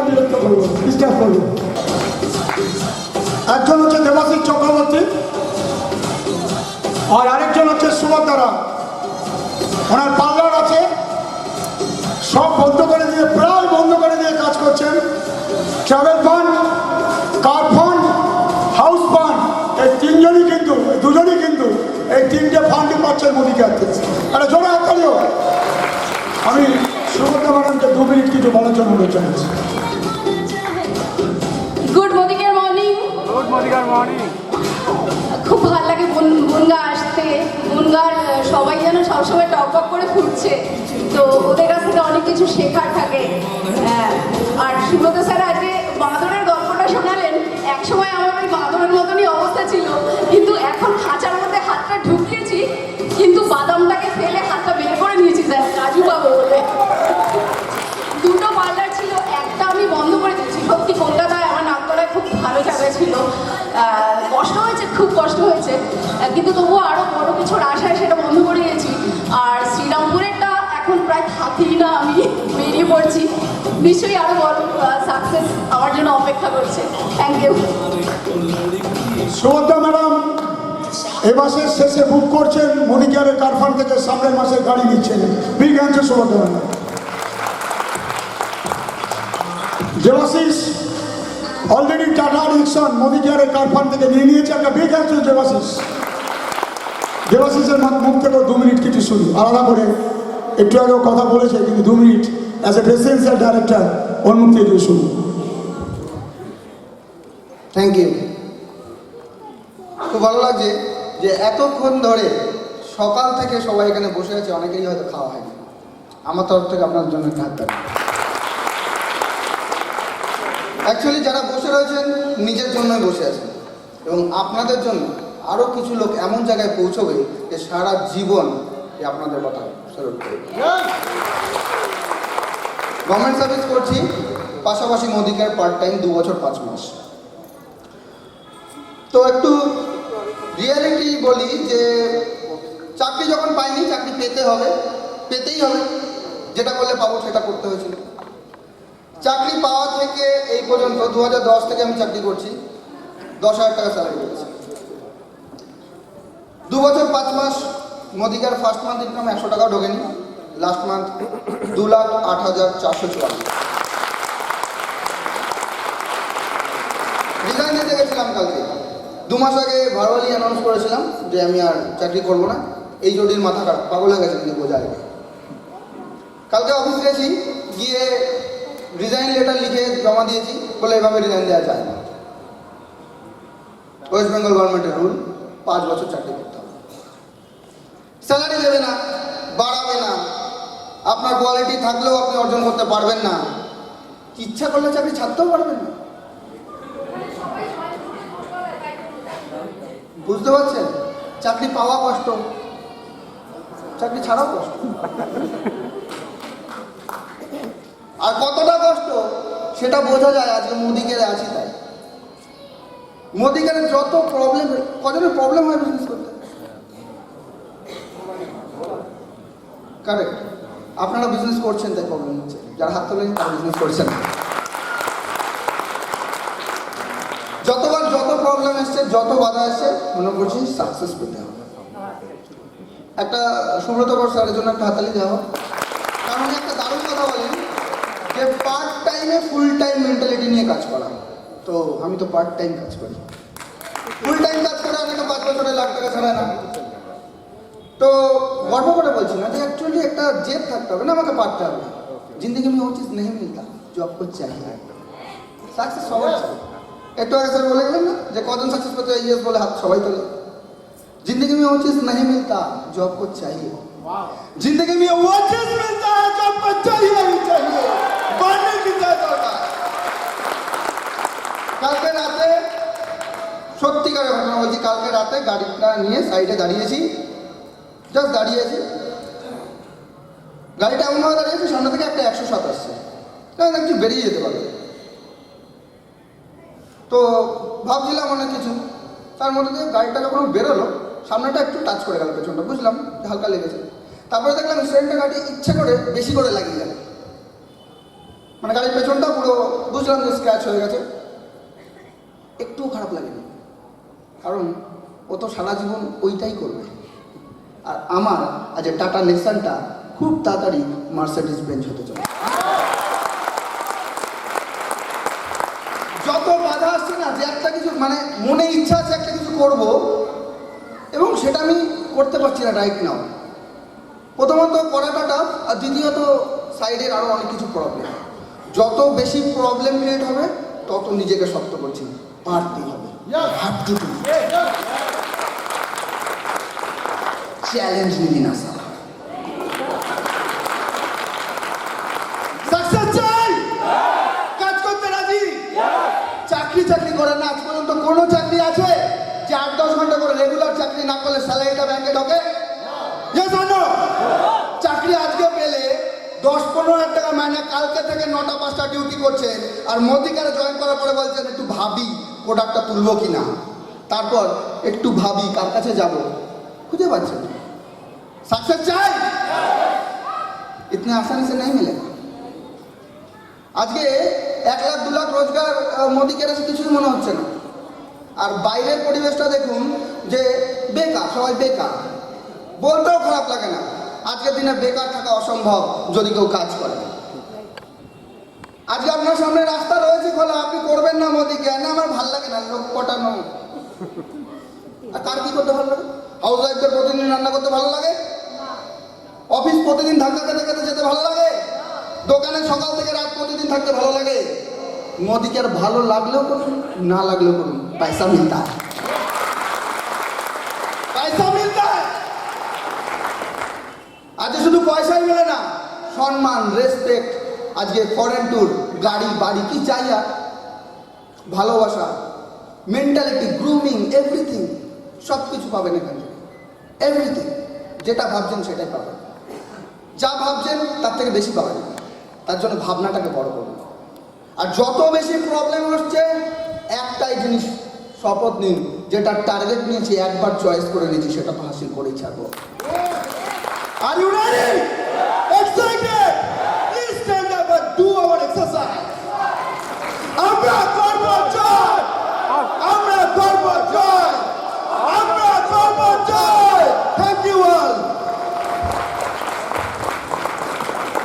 বিরক্ত করবো, ডিস্টার্ব করবো। একজন হচ্ছে দেবাশিস চক্রবর্তী, আর আরেকজন হচ্ছে সুভদ্রা রায়। ওনার পার্লার আছে, সব বন্ধ করে দিয়ে, প্রায় বন্ধ করে দিয়ে কাজ করছেন। ট্রাভেল ফান্ড, কার ফান্ড, হাউস ফান্ড, এই তিনজনই কিন্তু, দুজনই কিন্তু এই তিনটে ফান্ডই পাচ্ছেন মোদিকেয়ার থেকে। একটা জোরে হাততালিও। আমি সুভদ্রা ম্যাডামকে 2 মিনিট কিছু বলার জন্য অনুরোধ জানাচ্ছি। Good Modicare morning. Good Modicare morning. খুব ভালো লাগে বনগা আসতে। বনগার সবাই যেন সবসময় টক টক করে ফুটছে, তো ওদের কাছ থেকে অনেক কিছু শেখার থাকে। আর সুব্রত স্যার আজকে বাঁদরের গল্পটা শোনালেন। একসময় আমার ওই বাঁদরের মতনই অবস্থা ছিল, কিন্তু এখন খাঁচার মধ্যে হাতটা ঢুকিয়েছি, কিন্তু বাদামটাকে ফেলে হাতটা বের করে নিয়েছি স্যার, কাজু পাবো বলে। দুটো পার্লার ছিল, একটা আমি বন্ধ করে দিয়েছি। সত্যি কলকাতায় আমার নামতলায় খুব ভালো জায়গা ছিল, কষ্ট হয়েছে, খুব কষ্ট হয়েছে, কিন্তু তবুও আরও বড় কিছুর আশায় সেটা বন্ধ করে দিয়েছি। আর শ্রীরামপুরেরটা এখন প্রায় থাকি না, আমি বেরিয়ে পড়ছি। নিশ্চয়ই আরও বড় সাকসেস আমার জন্য অপেক্ষা করছে। Thank you. সুভদ্রা ম্যাডাম এ মাসের শেষে বুক করছেন মোদিকেয়ারের কারফান থেকে, সামনের মাসে গাড়ি নিচ্ছেন। Big hands Subhadra madam. Debashis already Tata ডিকশন মোদিকেয়ারের কারফান থেকে নিয়ে নিয়েছে। একটা বিগ হ্যান্ডস দেবাশিস। দেবাশিসের মুখ থেকে 2 মিনিট কিছু শুনি, আলাদা করে। একটু আগেও কথা বলেছে, কিন্তু 2 minute as a presidential director ওর মুখ থেকে শুনি। Thank you. খুব ভালো লাগছে যে এতক্ষণ ধরে সকাল থেকে সবাই এখানে বসে আছে, অনেকেরই হয়তো খাওয়া হয়নি। আমার তরফ থেকে আপনার জন্য একটা হাত তালি। অ্যাকচুয়ালি যারা বসে রয়েছেন নিজের জন্যই বসে আছেন, এবং আপনাদের জন্য আরও কিছু লোক এমন জায়গায় পৌঁছবে যে সারা জীবন আপনাদের কথা স্মরণ করবে। গভর্নমেন্ট সার্ভিস করছি, পাশাপাশি মোদিকেয়ার পার্ট টাইম 2 বছর 5 মাস। তো একটু রিয়ালিটি বলি যে চাকরি যখন পাইনি, চাকরি পেতে হবে, পেতেই হবে। যেটা করলে পাবো সেটা করতে হয়েছিল। চাকরি পাওয়া থেকে এই পর্যন্ত 2010 থেকে আমি চাকরি করছি, 10,000 টাকা স্যালারি পেয়েছি। 2 বছর 5 মাস মোদিকেয়ার ফার্স্ট মান্থ ইনকাম 100 টাকা ঢোকেনি। Last month 2,08,454। রিজাইন দিতে গেছিলাম কালকে। 2 মাস আগে ভারওয়ালি অ্যানাউন্স করেছিলাম যে আমি আর চাকরি করবো না। এই জটির মাথা খারাপ, পাগল হয়ে গেছে, কিন্তু বোঝা যায়। কালকে অফিস গেছি, গিয়ে রিজাইন লেটার লিখে জমা দিয়েছি, বলে এভাবে রিজাইন দেওয়া যায় না। ওয়েস্ট বেঙ্গল গভর্নমেন্টের রুল, 5 বছর চাকরি করতে হবে, স্যালারি দেবে না, বাড়াবে না, আপনার কোয়ালিটি থাকলেও আপনি অর্জন করতে পারবেন না, ইচ্ছা করলে চাকরি ছাড়তেও পারবেন না। বুঝতে পারছেন? চাকরি পাওয়া কষ্ট, চাকরি ছাড়াও কষ্ট। আর কতটা কষ্ট সেটা বোঝা যায় আজকে মোদিকেয়ারে আছি তাই। মোদিকেয়ারে যত প্রবলেম, কজনের প্রবলেম হয় বিজনেস করতে? কারেক্ট, আপনারা বিজনেস করছেন তাই প্রবলেম হচ্ছে। যারা হাত তোলেন তারা বিজনেস করছেন। যতবার যত প্রবলেম এসছে, যত বাধা এসছে, মনে করছি সাকসেস পেতে হবে। একটা সুব্রত কর স্যারের জন্য একটা হাতালি দেওয়া হোক। কারণ উনি একটা দারুণ কথা বলেন যে পার্ট টাইমে ফুল টাইম মেন্টালিটি নিয়ে কাজ করা। তো আমি তো পার্ট টাইম কাজ করি, ফুল টাইম কাজ করে অনেকে 5 বছরে লাখ টাকা ছাড়ায় না। তো গর্ব করে বলছি না, যে অ্যাকচুয়ালি একটা জেদ থাকতে হবে না, আমাকে পারতে হবে। জিন্দগি में वो चीज़ नहीं मिलता जो आपको चाहिए। সাকসেস সবার চাই। একটু আগে স্যার বলে গেলেন না যে কজন সাকসেস পেতে ইয়েস বলে হাত সবাই তোলে। जिंदगी में वो चीज़ नहीं मिलता जो आपको चाहिए। जिंदगी में वो चीज़ मिलता है जो आपको चाहिए ही चाहिए, बनने की चाहता। কালকে রাতে সত্যিকারের ঘটনা বলছি, কালকে রাতে গাড়িটা নিয়ে সাইডে দাঁড়িয়েছি, জাস্ট দাঁড়িয়েছি, গাড়িটা এমনভাবে দাঁড়িয়েছি সামনে থেকে একটা 107 আসছে, একটু বেরিয়ে যেতে পারবে। তো ভাবছিলাম অনেক কিছু, তার মধ্যে দিয়ে গাড়িটা যখন বেরোলো সামনেটা একটু টাচ করে গেল, পেছনটা বুঝলাম হালকা লেগেছে। তারপরে দেখলাম স্ট্যান্ডটা গাড়ি ইচ্ছে করে বেশি করে লাগিয়ে গেল, মানে গাড়ির পেছনটা পুরো বুঝলাম বুঝলাম যে স্ক্র্যাচ হয়ে গেছে, একটুও খারাপ লাগেনি, কারণ ও তো সারা জীবন ওইটাই করবে। আর আমার আজ টাটা নেক্সনটা খুব তাড়াতাড়ি মার্সিডিজ বেঞ্চ হতে চলে। যত বাধা আসছে না, যে একটা কিছু মানে মনে ইচ্ছা আছে একটা কিছু করব, এবং সেটা আমি করতে পারছি না রাইট নাও। প্রথমত করাটা টাফ, আর দ্বিতীয়ত সাইডের আরও অনেক কিছু প্রবলেম। যত বেশি প্রবলেম ক্রিয়েট হবে তত নিজেকে শক্ত করছি, পারতেই হবে, have to do. চ্যালেঞ্জ নিবি না সালা। সাকসেস চাই, কাজ করতে রাজি, চাকরি করে না। আজ পর্যন্ত কোনো চাকরি আছে যে 8-10 ঘন্টা করে রেগুলার চাকরি না করলে স্যালারিটা ব্যাংকে ঢোকে? Yes or no? চাকরি আজকে পেলে 10-15 হাজার টাকা মাইনে, কালকে থেকে 9টা-5টা ডিউটি করছেন, আর মোদিকারে জয়েন করার পরে বলছেন একটু ভাবি প্রোডাক্টটা তুলবো কিনা, তারপর একটু ভাবি কার কাছে যাব, খুঁজে পাচ্ছেন। सक्सेस চাই, इतने आसानी से नहीं मिलेगा। আজকে 1 লাখ 2 লাখ রোজগার মোদিকে কাছে কিছুই মনে হচ্ছে না, আর বাইরের পরিবেশটা দেখুন যে বেকার, সবাই বেকার, বলতেও খারাপ লাগে না। আজকের দিনে বেকার থাকা অসম্ভব যদি কেউ কাজ করে। আজকে আপনার সামনে রাস্তা রয়েছে খোলা, আপনি করবেন না মোদিকে? না, আমার ভালো লাগে না লোক পটানো। আর কার কি করতে ভালো লাগে? হাউস ওয়াইফদের প্রতিদিন রান্না করতে ভালো লাগে, অফিস প্রতিদিন ধাক্কা খেতে খেতে যেতে ভালো লাগে, দোকানে সকাল থেকে রাত প্রতিদিন থাকতে ভালো লাগে। মোদিকে আর ভালো লাগলেও করুন, না লাগলেও করুন, পয়সা মিলতা है, পয়সা মিলতা है। আজকে শুধু পয়সাই মেলে না, সম্মান, রেসপেক্ট, আজকে ফরেন ট্যুর, গাড়ি বাড়ি, কি চাই আর? ভালোবাসা, মেন্টালিটি, গ্রুমিং, এভরিথিং, সব কিছু পাবেন এখানে। এভরিথিং যেটা ভাবছেন সেটাই পাবেন, যা ভাবছেন তার থেকে বেশি পাবেন। তার জন্য ভাবনাটাকে বড় করুন। আর যত বেশি প্রবলেম হচ্ছে, একটাই জিনিস শপথ নিন, যেটা টার্গেট নিয়েছি, একবার চয়েস করে নিয়েছি, সেটা তো হাসিল করেই ছাড়বো। Are you ready? এক্সাইটেড?